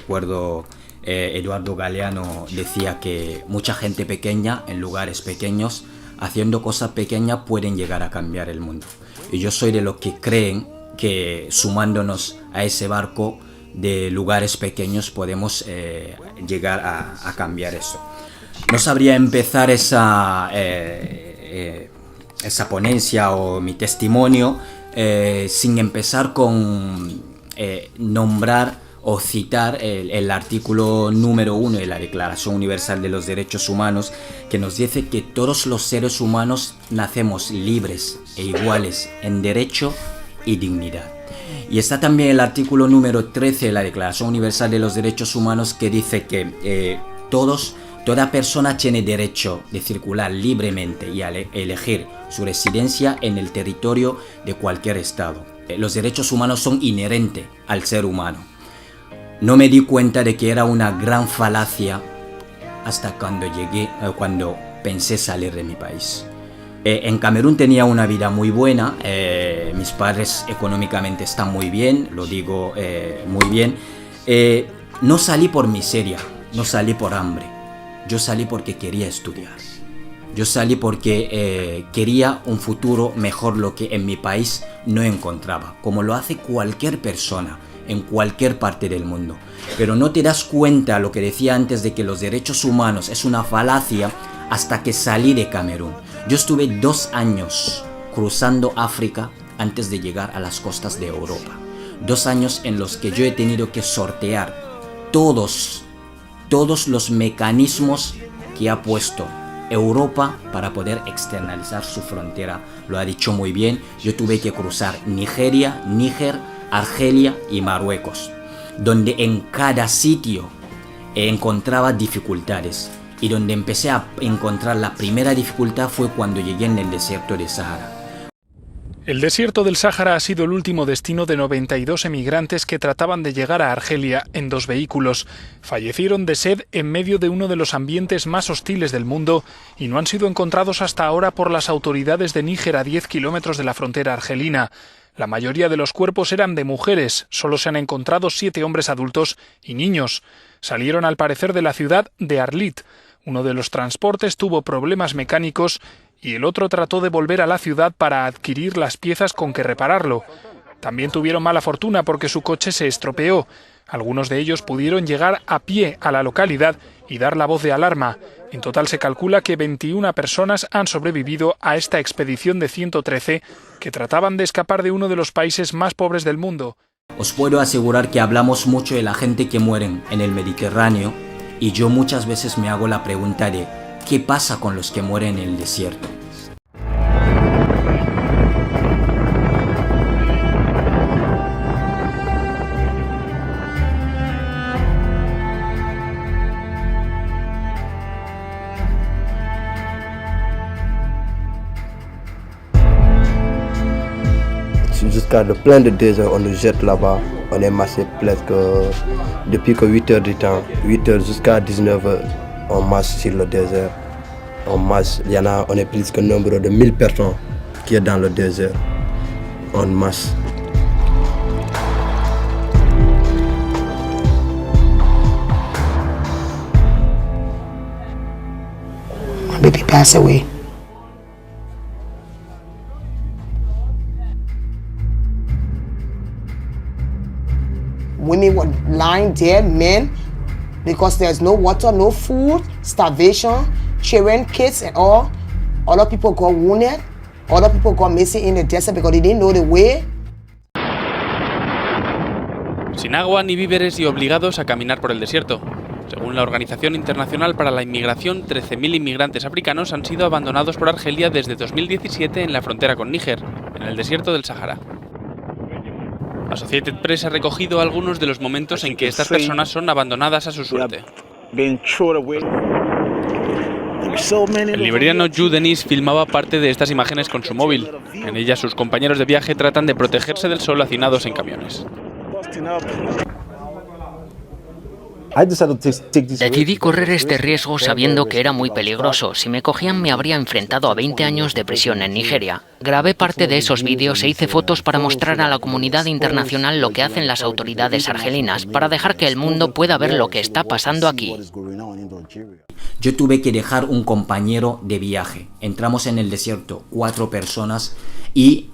recuerdo Eduardo Galeano decía que mucha gente pequeña en lugares pequeños, haciendo cosas pequeñas, pueden llegar a cambiar el mundo. Y yo soy de los que creen que sumándonos a ese barco de lugares pequeños podemos llegar a cambiar eso. No sabría empezar esa ponencia o mi testimonio sin empezar con nombrar o citar el artículo número 1 de la Declaración Universal de los Derechos Humanos, que nos dice que todos los seres humanos nacemos libres e iguales en derecho y dignidad. Y está también el artículo número 13 de la Declaración Universal de los Derechos Humanos, que dice que toda persona tiene derecho de circular libremente y a elegir su residencia en el territorio de cualquier estado. Los derechos humanos son inherentes al ser humano. No me di cuenta de que era una gran falacia hasta cuando pensé salir de mi país. En Camerún tenía una vida muy buena, mis padres económicamente están muy bien, lo digo muy bien. No salí por miseria, no salí por hambre, yo salí porque quería estudiar. Yo salí porque quería un futuro mejor, lo que en mi país no encontraba, como lo hace cualquier persona en cualquier parte del mundo. Pero no te das cuenta, lo que decía antes, de que los derechos humanos es una falacia hasta que salí de Camerún. Yo estuve 2 años cruzando África antes de llegar a las costas de Europa. 2 años en los que yo he tenido que sortear todos los mecanismos que ha puesto Europa para poder externalizar su frontera. Lo ha dicho muy bien, yo tuve que cruzar Nigeria, Níger, Argelia y Marruecos, donde en cada sitio encontraba dificultades, y donde empecé a encontrar la primera dificultad fue cuando llegué en el desierto de Sahara. El desierto del Sáhara ha sido el último destino de 92 emigrantes que trataban de llegar a Argelia en 2 vehículos. Fallecieron de sed en medio de uno de los ambientes más hostiles del mundo y no han sido encontrados hasta ahora por las autoridades de Níger, a 10 kilómetros de la frontera argelina. La mayoría de los cuerpos eran de mujeres, solo se han encontrado 7 hombres adultos y niños. Salieron al parecer de la ciudad de Arlit. Uno de los transportes tuvo problemas mecánicos y el otro trató de volver a la ciudad para adquirir las piezas con que repararlo. También tuvieron mala fortuna porque su coche se estropeó. Algunos de ellos pudieron llegar a pie a la localidad y dar la voz de alarma. En total se calcula que 21 personas han sobrevivido a esta expedición de 113 que trataban de escapar de uno de los países más pobres del mundo. Os puedo asegurar que hablamos mucho de la gente que muere en el Mediterráneo, y yo muchas veces me hago la pregunta de ¿qué pasa con los que mueren en el desierto? Jusqu'à le plein de désert, on nous jette là-bas. On est massé presque depuis que 8 heures du temps, 8 heures jusqu'à 19 heures, on masse sur le désert. On masse, on est plus que nombre de 1000 personnes qui est dans le désert. On masse. My baby passed away. Women were lying dead, men, because there's no water, no food, starvation, children, kids, and all. Other people got wounded. Other people got missing in the desert because they didn't know the way. Sin agua ni víveres y obligados a caminar por el desierto. Según la Organización Internacional para la Inmigración, 13.000 inmigrantes africanos han sido abandonados por Argelia desde 2017 en la frontera con Níger, en el desierto del Sahara. Associated Press ha recogido algunos de los momentos en que estas personas son abandonadas a su suerte. El liberiano Jude Denis filmaba parte de estas imágenes con su móvil. En ellas sus compañeros de viaje tratan de protegerse del sol hacinados en camiones. Decidí correr este riesgo sabiendo que era muy peligroso. Si me cogían me habría enfrentado a 20 años de prisión en Nigeria. Grabé parte de esos vídeos e hice fotos para mostrar a la comunidad internacional lo que hacen las autoridades argelinas, para dejar que el mundo pueda ver lo que está pasando aquí. Yo tuve que dejar un compañero de viaje. Entramos en el desierto, 4 personas, y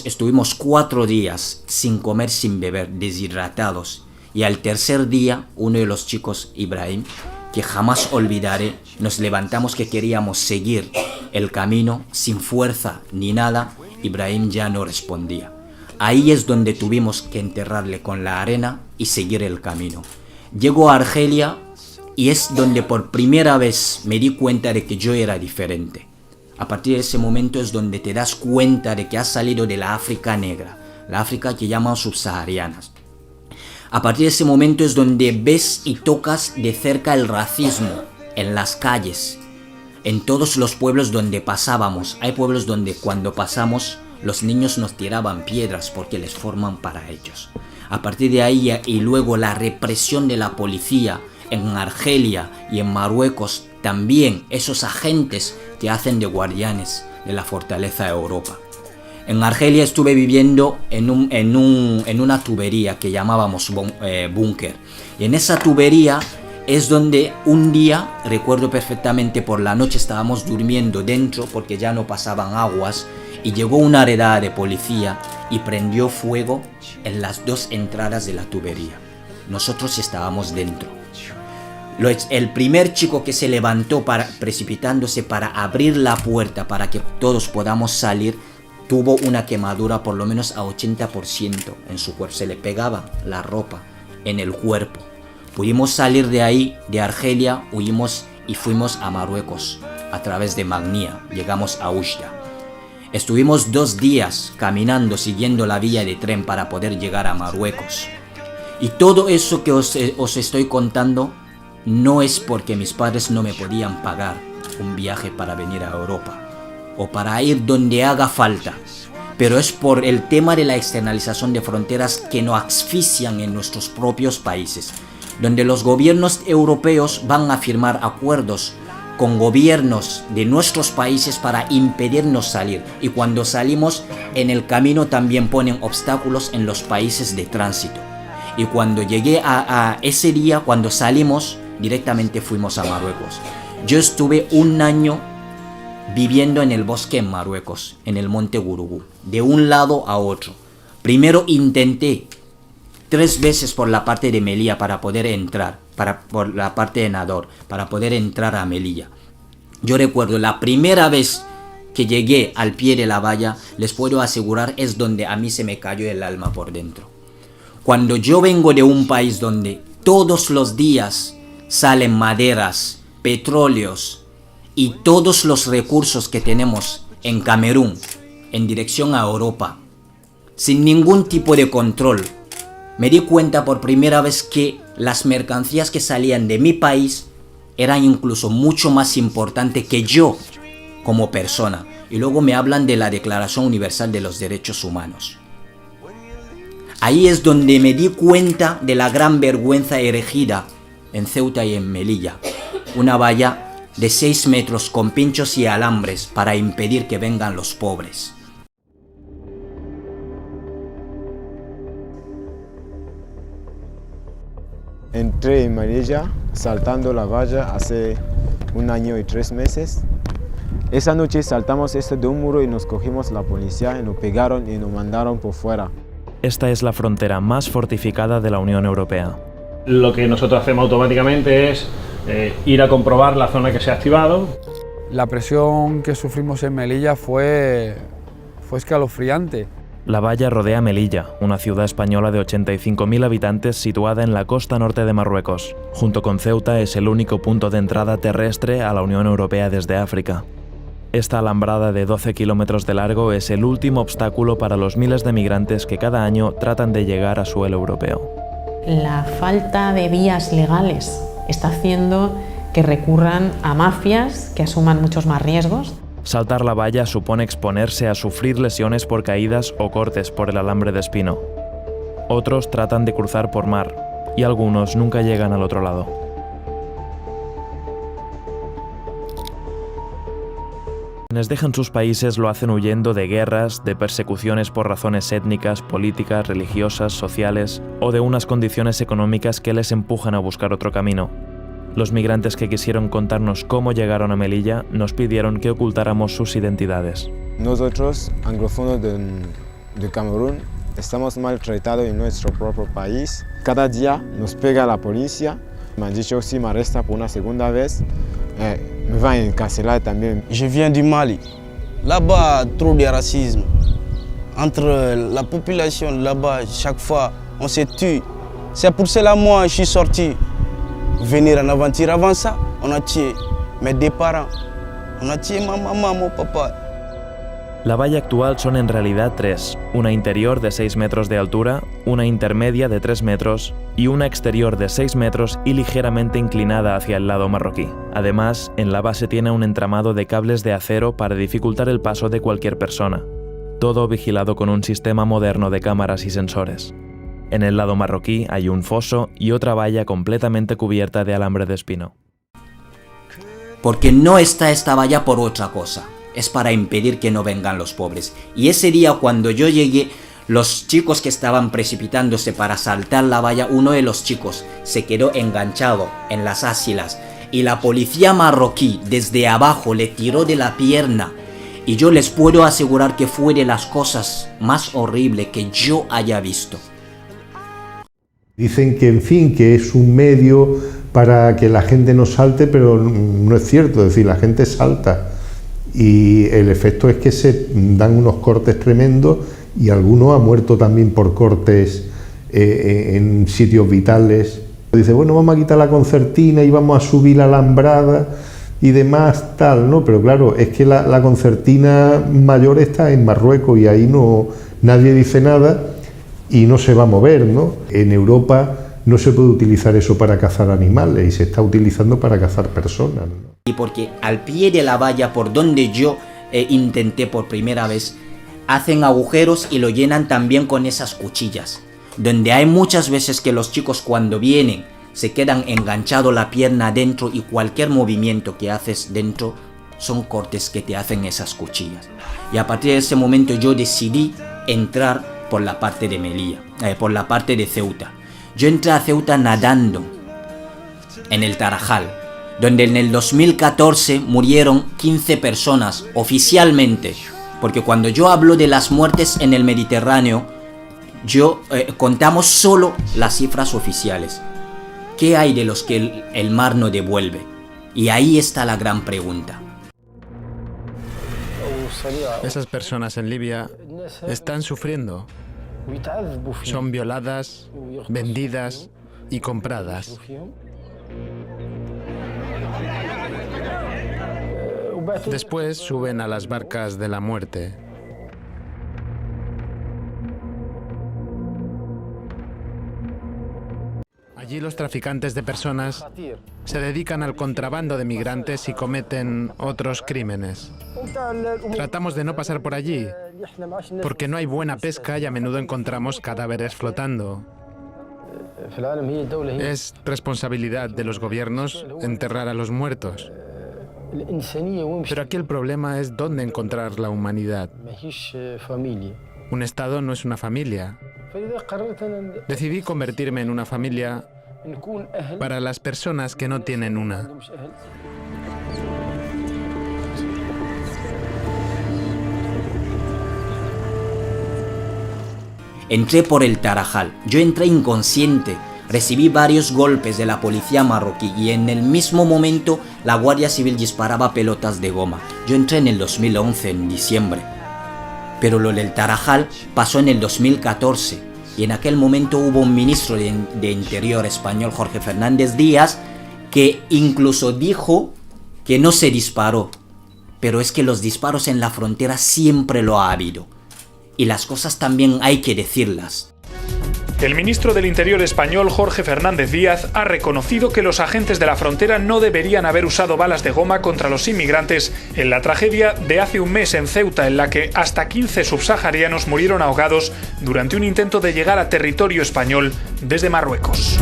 estuvimos 4 días sin comer, sin beber, deshidratados. Y al tercer día, uno de los chicos, Ibrahim, que jamás olvidaré, nos levantamos que queríamos seguir el camino sin fuerza ni nada. Ibrahim ya no respondía. Ahí es donde tuvimos que enterrarle con la arena y seguir el camino. Llego a Argelia y es donde por primera vez me di cuenta de que yo era diferente. A partir de ese momento es donde te das cuenta de que has salido de la África negra, la África que llaman subsaharianas. A partir de ese momento es donde ves y tocas de cerca el racismo en las calles, en todos los pueblos donde pasábamos. Hay pueblos donde cuando pasamos los niños nos tiraban piedras porque les forman para ellos. A partir de ahí, y luego la represión de la policía en Argelia y en Marruecos, también esos agentes que hacen de guardianes de la fortaleza de Europa. En Argelia estuve viviendo en una tubería que llamábamos búnker. Y en esa tubería es donde un día, recuerdo perfectamente, por la noche estábamos durmiendo dentro porque ya no pasaban aguas, y llegó una redada de policía y prendió fuego en las 2 entradas de la tubería. Nosotros estábamos dentro. El primer chico que se levantó precipitándose para abrir la puerta para que todos podamos salir, tuvo una quemadura por lo menos a 80% en su cuerpo. Se le pegaba la ropa en el cuerpo. Pudimos salir de ahí, de Argelia, huimos y fuimos a Marruecos a través de Magnia. Llegamos a Oujda. Estuvimos 2 días caminando, siguiendo la vía de tren para poder llegar a Marruecos. Y todo eso que os estoy contando no es porque mis padres no me podían pagar un viaje para venir a Europa o para ir donde haga falta, pero es por el tema de la externalización de fronteras que nos asfixian en nuestros propios países, donde los gobiernos europeos van a firmar acuerdos con gobiernos de nuestros países para impedirnos salir, y cuando salimos en el camino también ponen obstáculos en los países de tránsito. Y cuando llegué a ese día, cuando salimos, directamente fuimos a Marruecos. Yo estuve 1 año viviendo en el bosque en Marruecos, en el monte Gurugú, de un lado a otro. Primero intenté 3 veces por la parte de Melilla para poder entrar, por la parte de Nador, para poder entrar a Melilla. Yo recuerdo la primera vez que llegué al pie de la valla, les puedo asegurar, es donde a mí se me cayó el alma por dentro. Cuando yo vengo de un país donde todos los días salen maderas, petróleos y todos los recursos que tenemos en Camerún en dirección a Europa, sin ningún tipo de control, me di cuenta por primera vez que las mercancías que salían de mi país eran incluso mucho más importantes que yo como persona. Y luego me hablan de la Declaración Universal de los Derechos Humanos. Ahí es donde me di cuenta de la gran vergüenza erigida en Ceuta y en Melilla. Una valla de 6 metros con pinchos y alambres para impedir que vengan los pobres. Entré en Melilla saltando la valla hace 1 año y 3 meses. Esa noche saltamos de un muro y nos cogimos la policía y nos pegaron y nos mandaron por fuera. Esta es la frontera más fortificada de la Unión Europea. Lo que nosotros hacemos automáticamente es ir a comprobar la zona que se ha activado. La presión que sufrimos en Melilla fue escalofriante. La valla rodea Melilla, una ciudad española de 85.000 habitantes situada en la costa norte de Marruecos. Junto con Ceuta es el único punto de entrada terrestre a la Unión Europea desde África. Esta alambrada de 12 kilómetros de largo es el último obstáculo para los miles de migrantes que cada año tratan de llegar a suelo europeo. La falta de vías legales está haciendo que recurran a mafias que asuman muchos más riesgos. Saltar la valla supone exponerse a sufrir lesiones por caídas o cortes por el alambre de espino. Otros tratan de cruzar por mar. y algunos nunca llegan al otro lado. Quienes dejan sus países lo hacen huyendo de guerras, de persecuciones por razones étnicas, políticas, religiosas, sociales o de unas condiciones económicas que les empujan a buscar otro camino. Los migrantes que quisieron contarnos cómo llegaron a Melilla nos pidieron que ocultáramos sus identidades. Nosotros, anglófonos de Camerún, estamos maltratados en nuestro propio país. Cada día nos pega la policía. Me han dicho que si me arresta por una segunda vez, me van a encarcelar también. Je viens du Mali. Là-bas, trop de racisme. Entre la population, là-bas, chaque fois, on se tue. C'est pour cela que moi, je suis sorti. Venir en aventure. Avant ça, on a tué mes deux parents. On a tué ma maman, mon papa. La valla actual son en realidad tres, una interior de 6 metros de altura, una intermedia de 3 metros y una exterior de 6 metros y ligeramente inclinada hacia el lado marroquí. Además, en la base tiene un entramado de cables de acero para dificultar el paso de cualquier persona. Todo vigilado con un sistema moderno de cámaras y sensores. En el lado marroquí hay un foso y otra valla completamente cubierta de alambre de espino. Porque no está esta valla por otra cosa. Es para impedir que no vengan los pobres. Y ese día cuando yo llegué, los chicos que estaban precipitándose para saltar la valla, uno de los chicos se quedó enganchado en las axilas y la policía marroquí desde abajo le tiró de la pierna. Y yo les puedo asegurar que fue de las cosas más horribles que yo haya visto. Dicen que, en fin, que es un medio para que la gente no salte, pero no es cierto, es decir, la gente salta. Y el efecto es que se dan unos cortes tremendos y alguno ha muerto también por cortes en sitios vitales. Dice, bueno, vamos a quitar la concertina y vamos a subir la alambrada y demás, tal, ¿no? Pero claro, es que la concertina mayor está en Marruecos y ahí no, nadie dice nada y no se va a mover, ¿no? En Europa no se puede utilizar eso para cazar animales y se está utilizando para cazar personas, ¿no? Y porque al pie de la valla por donde yo intenté por primera vez, hacen agujeros y lo llenan también con esas cuchillas. Donde hay muchas veces que los chicos cuando vienen se quedan enganchados la pierna adentro y cualquier movimiento que haces dentro son cortes que te hacen esas cuchillas. Y a partir de ese momento yo decidí entrar por la parte de Melilla, por la parte de Ceuta. Yo entré a Ceuta nadando en el Tarajal, donde en el 2014 murieron 15 personas oficialmente, porque cuando yo hablo de las muertes en el Mediterráneo, contamos solo las cifras oficiales. ¿Qué hay de los que el mar no devuelve? Y ahí está la gran pregunta. Esas personas en Libia están sufriendo. Son violadas, vendidas y compradas. Después suben a las barcas de la muerte. Allí los traficantes de personas se dedican al contrabando de migrantes y cometen otros crímenes. Tratamos de no pasar por allí, porque no hay buena pesca y a menudo encontramos cadáveres flotando. Es responsabilidad de los gobiernos enterrar a los muertos. Pero aquí el problema es dónde encontrar la humanidad. Un Estado no es una familia. Decidí convertirme en una familia para las personas que no tienen una. Entré por el Tarajal. Yo entré inconsciente. Recibí varios golpes de la policía marroquí y en el mismo momento la Guardia Civil disparaba pelotas de goma. Yo entré en el 2011, en diciembre. Pero lo del Tarajal pasó en el 2014 y en aquel momento hubo un ministro de Interior español, Jorge Fernández Díaz, que incluso dijo que no se disparó. Pero es que los disparos en la frontera siempre lo ha habido. Y las cosas también hay que decirlas. El ministro del Interior español, Jorge Fernández Díaz, ha reconocido que los agentes de la frontera no deberían haber usado balas de goma contra los inmigrantes en la tragedia de hace un mes en Ceuta, en la que hasta 15 subsaharianos murieron ahogados durante un intento de llegar a territorio español desde Marruecos.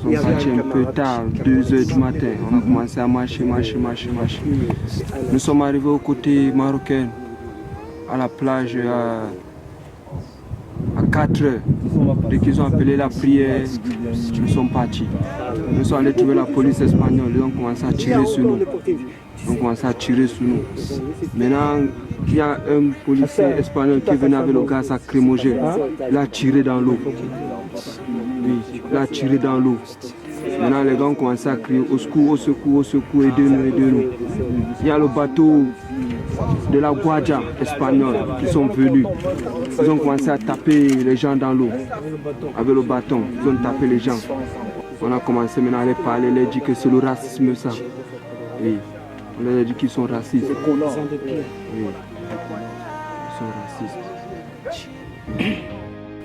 On partit un peu tard, 2h du matin. On a commencé à marcher. Nous sommes arrivés au côté marocain, à la plage à 4h. Dès qu'ils ont appelé la prière, nous sommes partis. Nous sommes allés trouver la police espagnole, ils ont commencé à tirer sur nous. Maintenant, il y a un policier espagnol qui venait avec le gaz lacrymogène. Il a tiré dans l'eau. Oui, il a tiré dans l'eau. Maintenant, les gars ont commencé à crier au secours, aidez-nous. Il y a le bateau de la Guardia espagnole qui sont venus. Ils ont commencé à taper les gens dans l'eau avec le bâton. Ils ont tapé les gens. On a commencé maintenant à les parler, les dire que c'est le racisme ça. Oui. On leur a dit qu'ils sont racistes. Oui. Ils sont racistes.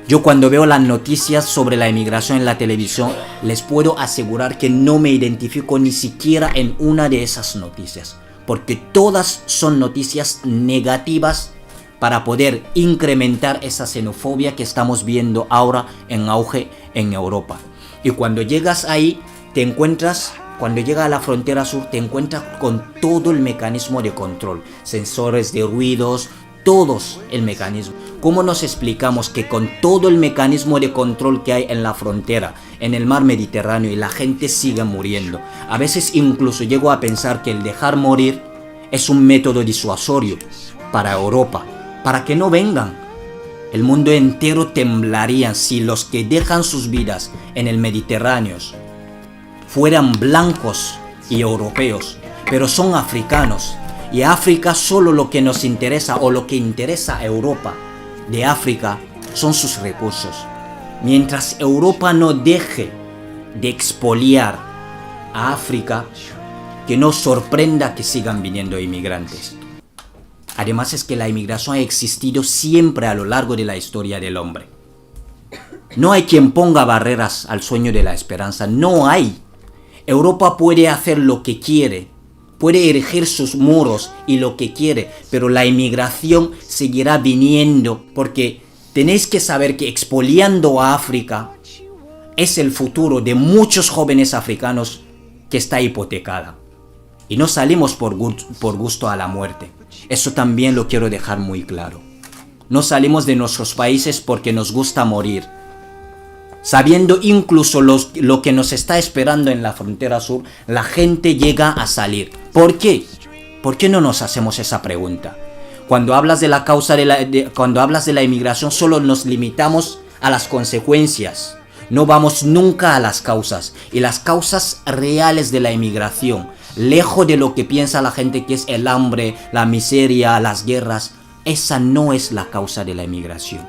Yo cuando veo las noticias sobre la inmigración en la televisión, les puedo asegurar que no me identifico ni siquiera en una de esas noticias, porque todas son noticias negativas para poder incrementar esa xenofobia que estamos viendo ahora en auge en Europa. Y cuando llegas ahí, cuando llegas a la frontera sur, te encuentras con todo el mecanismo de control, sensores de ruidos, todos el mecanismo. ¿Cómo nos explicamos que con todo el mecanismo de control que hay en la frontera, en el mar Mediterráneo, y la gente sigue muriendo? A veces incluso llego a pensar que el dejar morir es un método disuasorio para Europa, para que no vengan. El mundo entero temblaría si los que dejan sus vidas en el Mediterráneo fueran blancos y europeos, pero son africanos. Y África solo lo que nos interesa, o lo que interesa a Europa de África, son sus recursos. Mientras Europa no deje de expoliar a África, que no sorprenda que sigan viniendo inmigrantes. Además es que la inmigración ha existido siempre a lo largo de la historia del hombre. No hay quien ponga barreras al sueño de la esperanza, no hay. Europa puede hacer lo que quiere, puede erigir sus muros y lo que quiere, pero la inmigración seguirá viniendo, porque tenéis que saber que expoliando a África es el futuro de muchos jóvenes africanos que está hipotecada. Y no salimos por gusto a la muerte. Eso también lo quiero dejar muy claro. No salimos de nuestros países porque nos gusta morir, sabiendo incluso lo que nos está esperando en la frontera sur. La gente llega a salir. ¿Por qué? ¿Por qué no nos hacemos esa pregunta? Cuando hablas de la causa cuando hablas de la inmigración, solo nos limitamos a las consecuencias. No vamos nunca a las causas. Y las causas reales de la inmigración, lejos de lo que piensa la gente que es el hambre, la miseria, las guerras, esa no es la causa de la inmigración.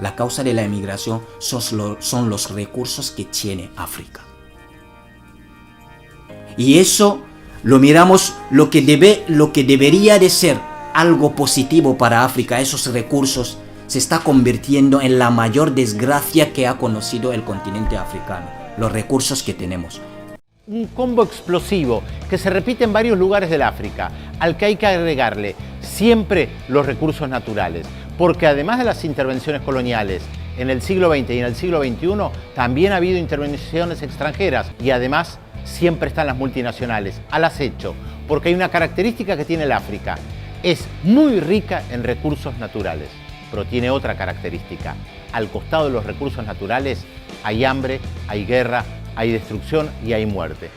La causa de la inmigración son los recursos que tiene África. Y eso lo miramos, lo que debería de ser algo positivo para África, esos recursos, se está convirtiendo en la mayor desgracia que ha conocido el continente africano, los recursos que tenemos. Un combo explosivo que se repite en varios lugares del África, al que hay que agregarle siempre los recursos naturales, porque además de las intervenciones coloniales en el siglo XX y en el siglo XXI, también ha habido intervenciones extranjeras, y además siempre están las multinacionales al acecho, porque hay una característica que tiene el África: es muy rica en recursos naturales, pero tiene otra característica: al costado de los recursos naturales hay hambre, hay guerra, hay destrucción y hay muerte.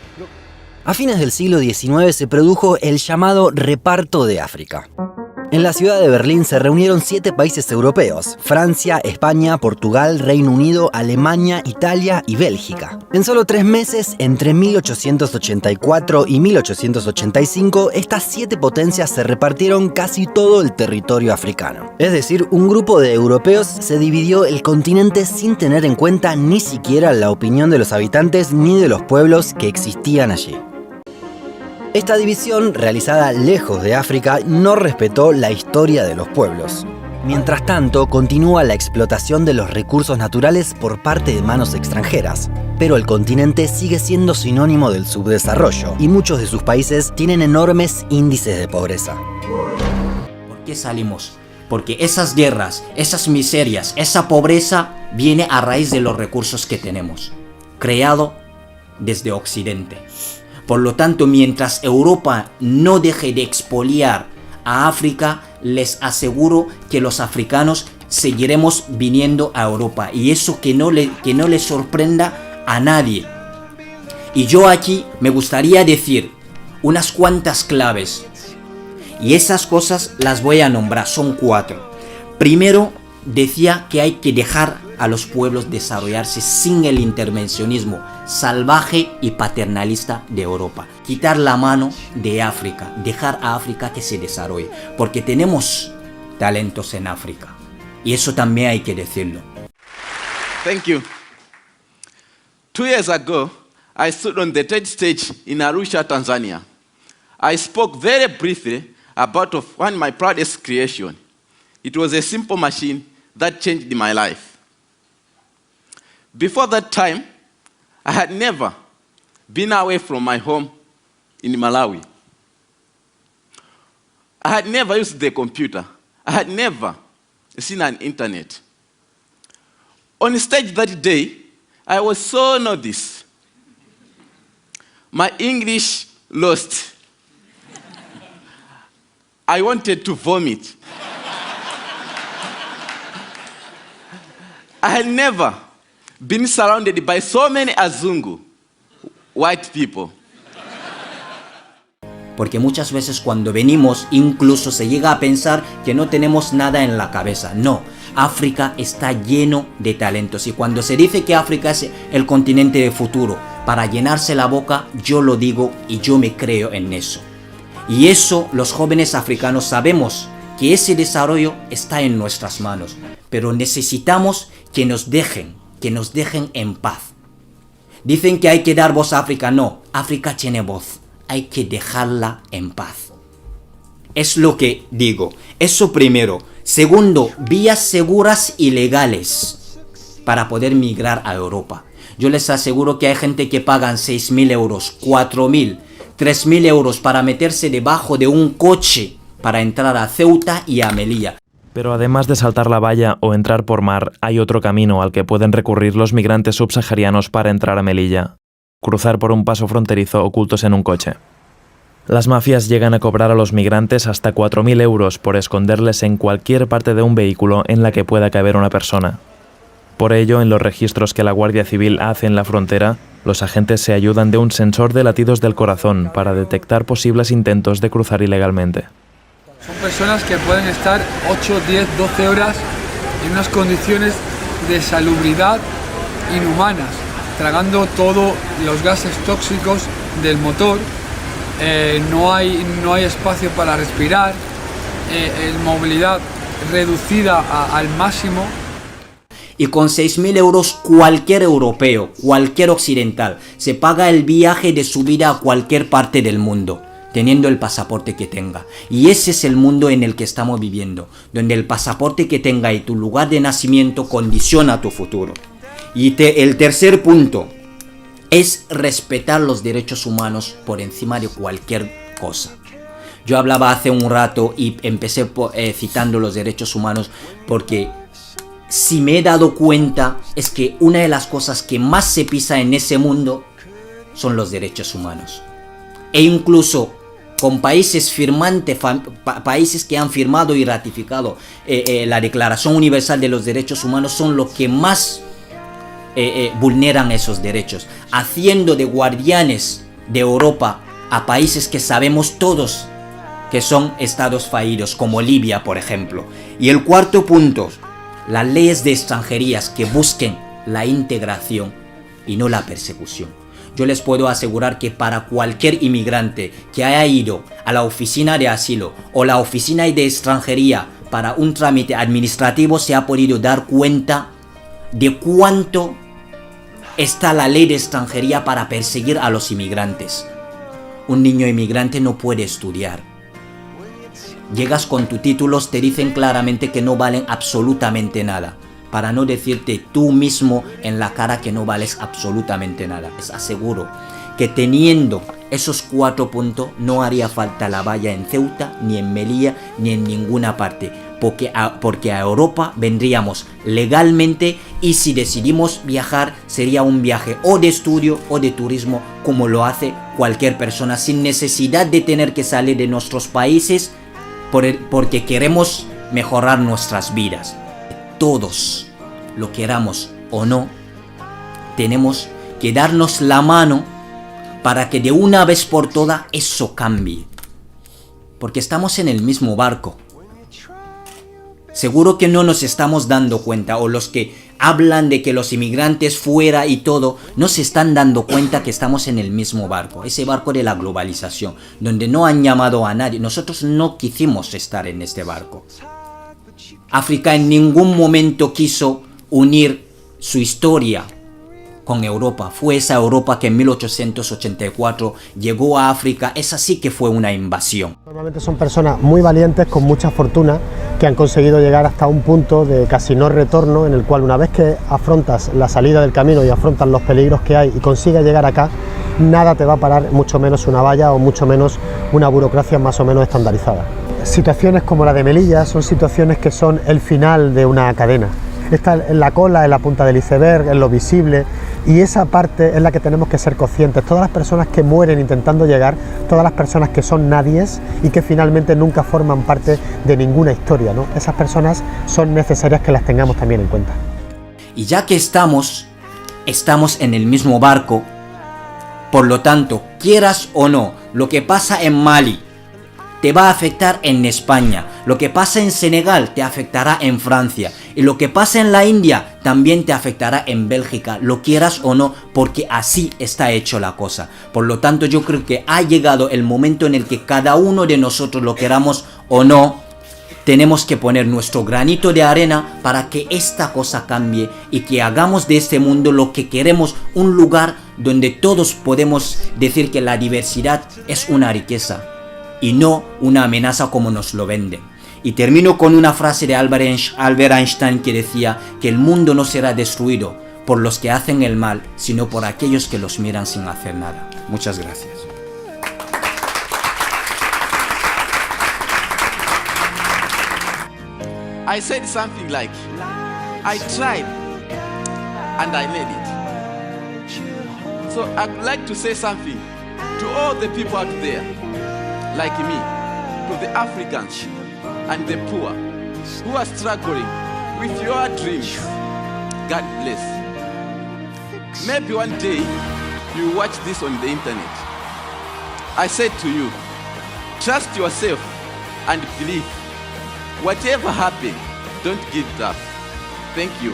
A fines del siglo XIX se produjo el llamado Reparto de África. En la ciudad de Berlín se reunieron 7 países europeos: Francia, España, Portugal, Reino Unido, Alemania, Italia y Bélgica. En solo 3 meses, entre 1884 y 1885, estas 7 potencias se repartieron casi todo el territorio africano. Es decir, un grupo de europeos se dividió el continente sin tener en cuenta ni siquiera la opinión de los habitantes ni de los pueblos que existían allí. Esta división, realizada lejos de África, no respetó la historia de los pueblos. Mientras tanto, continúa la explotación de los recursos naturales por parte de manos extranjeras. Pero el continente sigue siendo sinónimo del subdesarrollo y muchos de sus países tienen enormes índices de pobreza. ¿Por qué salimos? Porque esas guerras, esas miserias, esa pobreza viene a raíz de los recursos que tenemos, creado desde Occidente. Por lo tanto, mientras Europa no deje de expoliar a África, les aseguro que los africanos seguiremos viniendo a Europa, y eso que no le sorprenda a nadie. Y yo aquí me gustaría decir unas cuantas claves, y esas cosas las voy a nombrar, son 4. Primero, decía que hay que dejar a los pueblos desarrollarse sin el intervencionismo salvaje y paternalista de Europa. Quitar la mano de África, dejar a África que se desarrolle, porque tenemos talentos en África, y eso también hay que decirlo. Thank you. 2 years ago, I stood on the TED stage in Arusha, Tanzania. I spoke very briefly about one of my proudest creation. It was a simple machine that changed my life. Before that time, I had never been away from my home in Malawi. I had never used the computer. I had never seen an internet. On stage that day, I was so noticed. My English lost. I wanted to vomit. I had never been surrounded by so many Azungu, white people. Porque muchas veces cuando venimos incluso se llega a pensar que no tenemos nada en la cabeza. No, África está lleno de talentos, y cuando se dice que África es el continente de futuro, para llenarse la boca, yo lo digo y yo me creo en eso. Y eso los jóvenes africanos sabemos, que ese desarrollo está en nuestras manos, pero necesitamos que nos dejen en paz. Dicen que hay que dar voz a África. No, África tiene voz, hay que dejarla en paz. Es lo que digo. Eso primero. Segundo, vías seguras y legales para poder migrar a Europa. Yo les aseguro que hay gente que pagan 6.000 euros, 4.000, 3.000 euros para meterse debajo de un coche para entrar a Ceuta y a Melilla. Pero además de saltar la valla o entrar por mar, hay otro camino al que pueden recurrir los migrantes subsaharianos para entrar a Melilla: cruzar por un paso fronterizo ocultos en un coche. Las mafias llegan a cobrar a los migrantes hasta 4.000 euros por esconderles en cualquier parte de un vehículo en la que pueda caber una persona. Por ello, en los registros que la Guardia Civil hace en la frontera, los agentes se ayudan de un sensor de latidos del corazón para detectar posibles intentos de cruzar ilegalmente. Son personas que pueden estar 8, 10, 12 horas en unas condiciones de salubridad inhumanas, tragando todos los gases tóxicos del motor. No hay espacio para respirar, movilidad reducida al máximo. Y con 6.000 euros cualquier europeo, cualquier occidental, se paga el viaje de su vida a cualquier parte del mundo, teniendo el pasaporte que tenga. Y ese es el mundo en el que estamos viviendo, donde el pasaporte que tenga y tu lugar de nacimiento condiciona tu futuro. Y el tercer punto es respetar los derechos humanos por encima de cualquier cosa. Yo hablaba hace un rato y empecé citando los derechos humanos porque si me he dado cuenta es que una de las cosas que más se pisa en ese mundo son los derechos humanos. E incluso con países firmantes, países que han firmado y ratificado la Declaración Universal de los Derechos Humanos, son los que más vulneran esos derechos, haciendo de guardianes de Europa a países que sabemos todos que son estados fallidos, como Libia, por ejemplo. Y el cuarto punto, las leyes de extranjerías que busquen la integración y no la persecución. Yo les puedo asegurar que para cualquier inmigrante que haya ido a la oficina de asilo o la oficina de extranjería para un trámite administrativo, se ha podido dar cuenta de cuánto está la ley de extranjería para perseguir a los inmigrantes. Un niño inmigrante no puede estudiar. llegas con tus títulos, te dicen claramente que no valen absolutamente nada. Para no decirte tú mismo en la cara que no vales absolutamente nada. Les aseguro que teniendo esos 4 puntos no haría falta la valla en Ceuta, ni en Melilla, ni en ninguna parte. Porque a Europa vendríamos legalmente y si decidimos viajar sería un viaje o de estudio o de turismo como lo hace cualquier persona sin necesidad de tener que salir de nuestros países porque queremos mejorar nuestras vidas. Todos, lo queramos o no, tenemos que darnos la mano para que de una vez por todas eso cambie. Porque estamos en el mismo barco. Seguro que no nos estamos dando cuenta, o los que hablan de que los inmigrantes fuera y todo, no se están dando cuenta que estamos en el mismo barco. Ese barco de la globalización, donde no han llamado a nadie. Nosotros no quisimos estar en este barco. África en ningún momento quiso unir su historia con Europa. Fue esa Europa que en 1884 llegó a África. Esa sí que fue una invasión. Normalmente son personas muy valientes, con mucha fortuna, que han conseguido llegar hasta un punto de casi no retorno, en el cual una vez que afrontas la salida del camino y afrontas los peligros que hay y consigues llegar acá, nada te va a parar, mucho menos una valla o mucho menos una burocracia más o menos estandarizada. Situaciones como la de Melilla son situaciones que son el final de una cadena. Está en la cola, en la punta del iceberg, en lo visible, y esa parte es la que tenemos que ser conscientes. Todas las personas que mueren intentando llegar, todas las personas que son nadies y que finalmente nunca forman parte de ninguna historia, ¿no? Esas personas son necesarias que las tengamos también en cuenta. Y ya que estamos en el mismo barco, por lo tanto, quieras o no, lo que pasa en Mali te va a afectar en España, lo que pasa en Senegal te afectará en Francia y lo que pasa en la India también te afectará en Bélgica, lo quieras o no, porque así está hecho la cosa. Por lo tanto, yo creo que ha llegado el momento en el que cada uno de nosotros, lo queramos o no, tenemos que poner nuestro granito de arena para que esta cosa cambie y que hagamos de este mundo lo que queremos, un lugar donde todos podemos decir que la diversidad es una riqueza y no una amenaza como nos lo venden. Y termino con una frase de Albert Einstein que decía que el mundo no será destruido por los que hacen el mal, sino por aquellos que los miran sin hacer nada. Muchas gracias. I said something like, I tried and I made it. So I'd like to say something to all the people out there, like me, to the Africans and the poor who are struggling with your dreams. God bless. Maybe one day you watch this on the internet. I said to you, trust yourself and believe. Whatever happens, don't give it up. Thank you.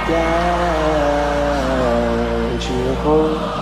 down to the hole.